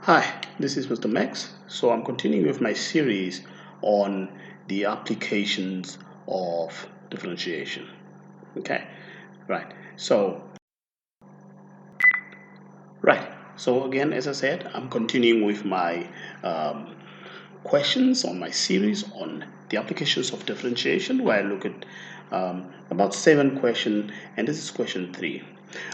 Hi, this is Mr. Max. So I'm continuing with my series on the applications of differentiation. Okay, right. So again, as I said, I'm continuing with my questions on my series on the applications of differentiation, where I look at about 7 questions, and this is question 3.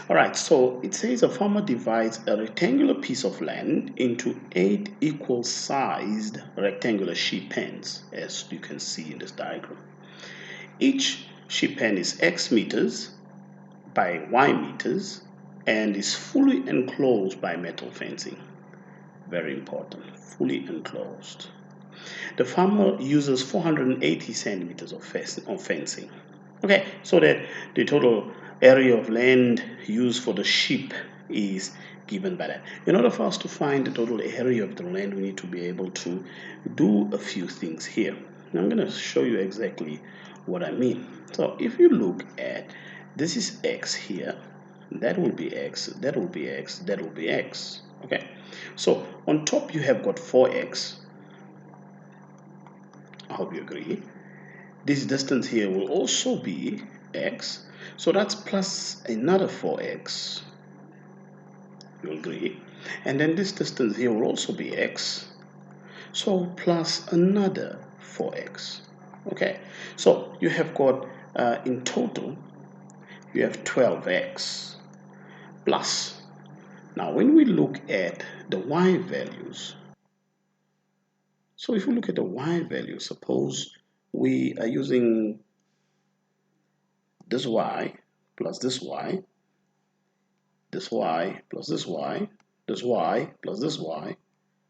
All right, so it says a farmer divides a rectangular piece of land into 8 equal sized rectangular sheep pens, as you can see in this diagram. Each sheep pen is X meters by Y meters and is fully enclosed by metal fencing. Very important, fully enclosed. The farmer uses 480 centimeters of fencing. Okay, so that the total area of land used for the sheep is given by that. In order for us to find the total area of the land, we need to be able to do a few things here. And I'm going to show you exactly what I mean. So if you look at this is X here, that will be X, that will be X, that will be X. Okay, so on top you have got 4X. I hope you agree. This distance here will also be X, so that's plus another 4X. You agree? And then this distance here will also be X, so plus another 4X. Okay, so you have got in total you have 12X plus. Now when we look at the Y values, so if we look at the Y value, suppose we are using this Y plus this Y, this Y plus this Y, this Y plus this Y,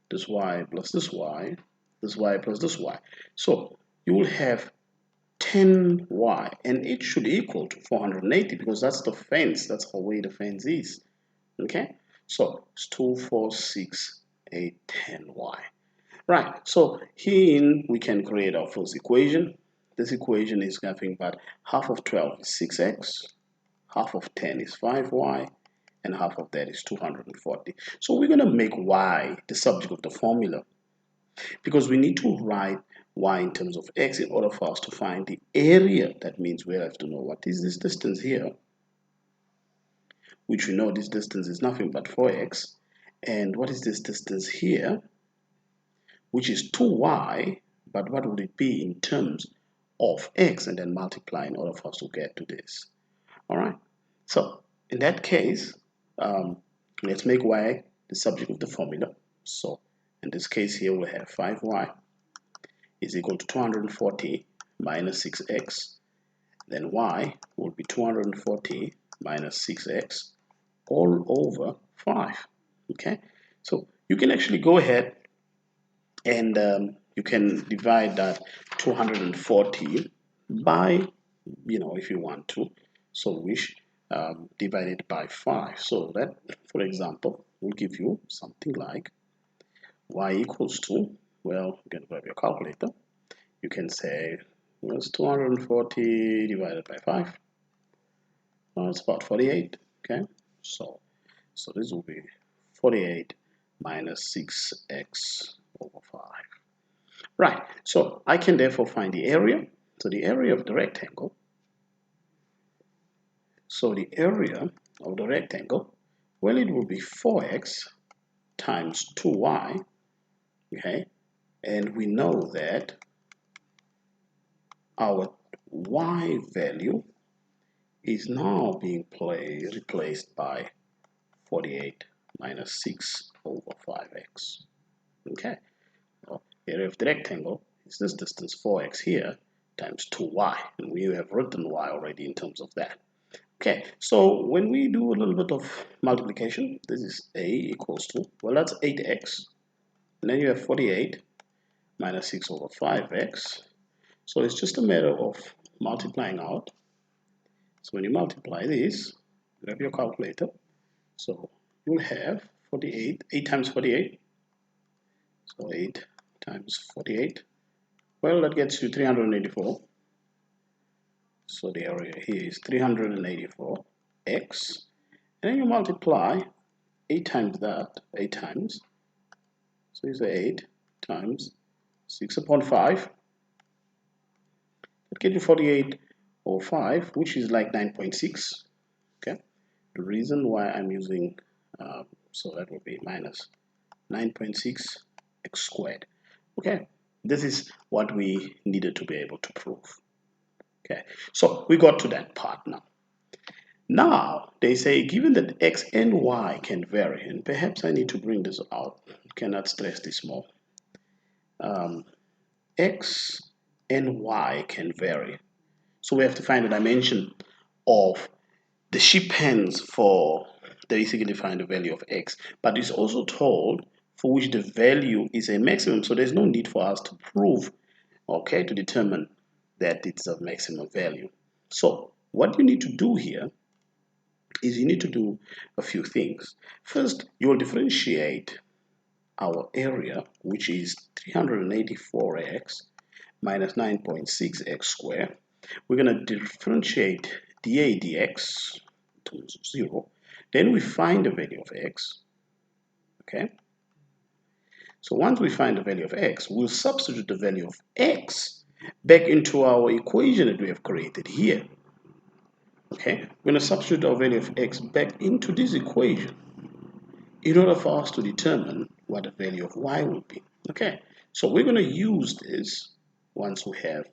this Y plus this Y, this Y plus this Y. So you will have 10Y, and it should equal to 480 because that's the fence, that's the way the fence is. Okay, so it's 2, 4, 6, 8, 10Y. Right, so here we can create our first equation. This equation is nothing but half of 12 is 6x, half of 10 is 5y, and half of that is 240. So we're going to make y the subject of the formula because we need to write y in terms of x in order for us to find the area. That means we have to know what is this distance here, which we know this distance is nothing but 4x, and what is this distance here, which is 2y, but what would it be in terms of x, and then multiply in order for us to get to this. All right, so in that case, let's make y the subject of the formula. So in this case here, we'll have 5y is equal to 240 minus 6x. Then y will be 240 minus 6x all over 5. Okay, so you can actually go ahead and you can divide that 240 by, if you want to, so wish, divide it by 5. So that, for example, will give you something like y equals to, well, you can grab your calculator. You can say, well, it's 240 divided by 5. Well, it's about 48. Okay, so this will be 48 minus 6x over 5. Right, so I can therefore find the area. So the area of the rectangle, well, it will be 4x times 2y, okay? And we know that our y value is now being replaced by 48 minus 6 over 5x, okay? So the area of the rectangle is this distance 4x here times 2y, and we have written y already in terms of that. Okay, so when we do a little bit of multiplication, this is a equals to, well, that's 8x, and then you have 48 minus 6 over 5x. So it's just a matter of multiplying out. So when you multiply this, grab your calculator. So you'll have 48, 8 times 48. So 8 times 48. Well, that gets you 384. So the area here is 384x. And then you multiply 8 times that, 8 times So you say 8 times 6 upon 5. That gives you 48 over 5, which is like 9.6. Okay. The reason why I'm using, so that would be minus 9.6 x squared. Okay. This is what we needed to be able to prove. Okay. So we got to that part now. Now, they say given that x and y can vary, and perhaps I need to bring this out, cannot stress this more. X and y can vary. So we have to find the dimension of the sheep pens for basically find the value of x. But it's also told for which the value is a maximum. So there's no need for us to prove, okay, to determine that it's a maximum value. So what you need to do here is you need to do a few things. First, you'll differentiate our area, which is 384x minus 9.6x squared. We're going to differentiate dA dx to 0. Then we find the value of x. Okay. So once we find the value of x, we'll substitute the value of x back into our equation that we have created here. Okay. We're going to substitute our value of x back into this equation in order for us to determine what the value of y will be. Okay. So we're going to use this once we have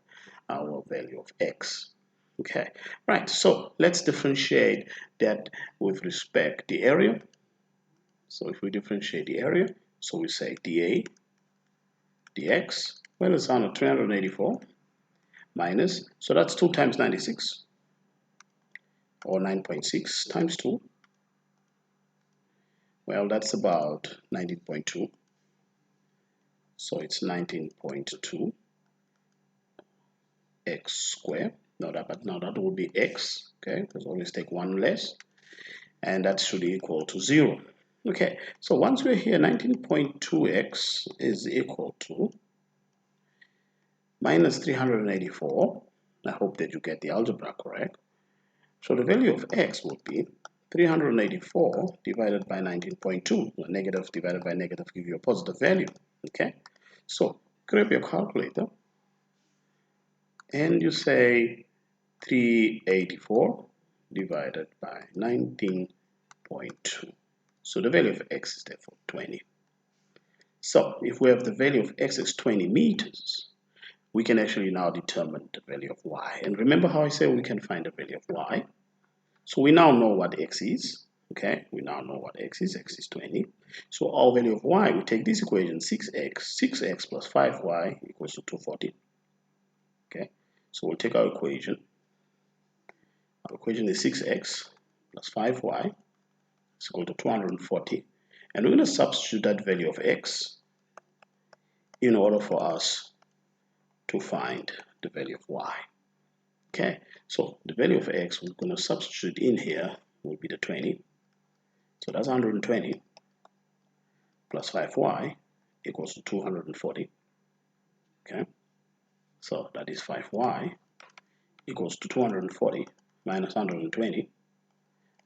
our value of x. Okay, right, so let's differentiate that with respect to the area. So if we differentiate the area, so we say dA dx, well, it's on 384 minus, so that's 2 times 96, or 9.6 times 2. Well, that's about 19.2. So it's 19.2 x squared. Now that will be x, okay, because always take one less, and that should equal to 0. Okay, so once we're here, 19.2x is equal to minus 384. I hope that you get the algebra correct. So the value of x would be 384 divided by 19.2. Negative divided by negative give you a positive value. Okay, so grab your calculator and you say 384 divided by 19.2. So the value of x is therefore 20. So if we have the value of x is 20 meters, we can actually now determine the value of y. And remember how I said we can find the value of y? So we now know what x is. Okay, we now know what x is. X is 20. So our value of y, we take this equation, 6x plus 5y equals to 240. Okay, so we'll take our equation. Our equation is 6x plus 5y is equal to 240. And we're going to substitute that value of x in order for us to find the value of y. Okay, so the value of x we're going to substitute in here will be the 20. So that's 120 plus 5y equals to 240. Okay, so that is 5y equals to 240 minus 120.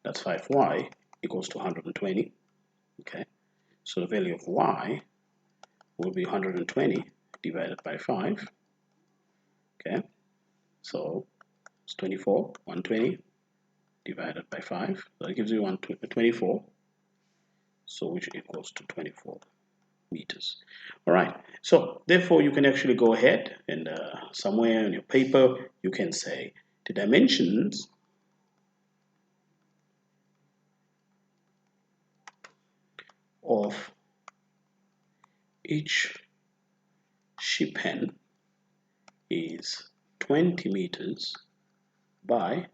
That's 5y equals to 120. Okay, so the value of y will be 120 divided by 5. Okay, so it's 24, 120 divided by 5. So that gives you 24. So which equals to 24 meters. All right, so therefore you can actually go ahead and somewhere on your paper you can say the dimensions of each sheep pen is 20 meters by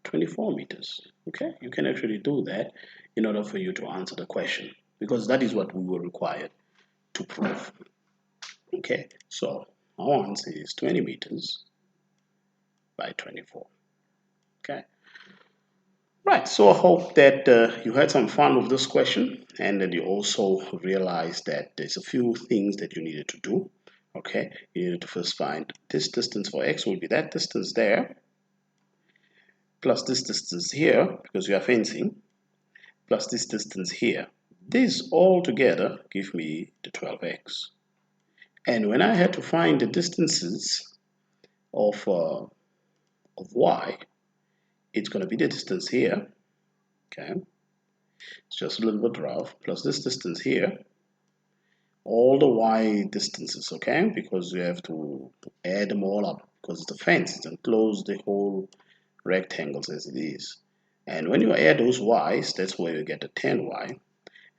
24 meters. Okay, you can actually do that in order for you to answer the question, because that is what we were required to prove. Okay, so our answer is 20 meters by 24. Okay, right, so I hope that you had some fun with this question and that you also realized that there's a few things that you needed to do. Okay, you needed to first find this distance for x will be that distance there plus this distance here because you are fencing plus this distance here. These all together give me the 12x. And when I had to find the distances of y, it's going to be the distance here, okay? It's just a little bit rough, plus this distance here, all the y distances, okay? Because you have to add them all up, because it's a fence, it's enclosed the whole rectangles as it is. And when you add those y's, that's where you get the 10y,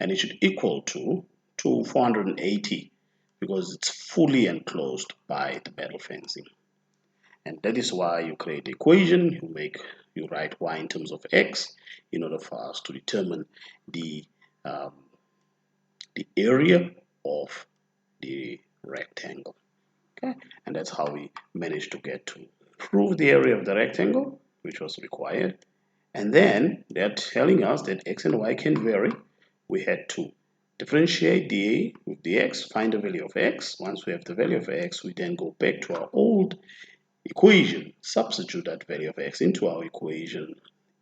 and it should equal to 480, because it's fully enclosed by the metal fencing. And that is why you create the equation, you write y in terms of x in order for us to determine the area of the rectangle. Okay, and that's how we managed to get to prove the area of the rectangle, which was required. And then they're telling us that x and y can vary. We had to differentiate dA with dx, find the value of x. Once we have the value of x, we then go back to our old equation, substitute that value of x into our equation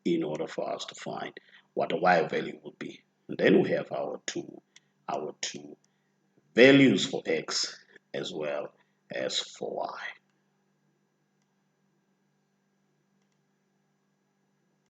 in order for us to find what the y value would be. And then we have our two values for x as well as for y.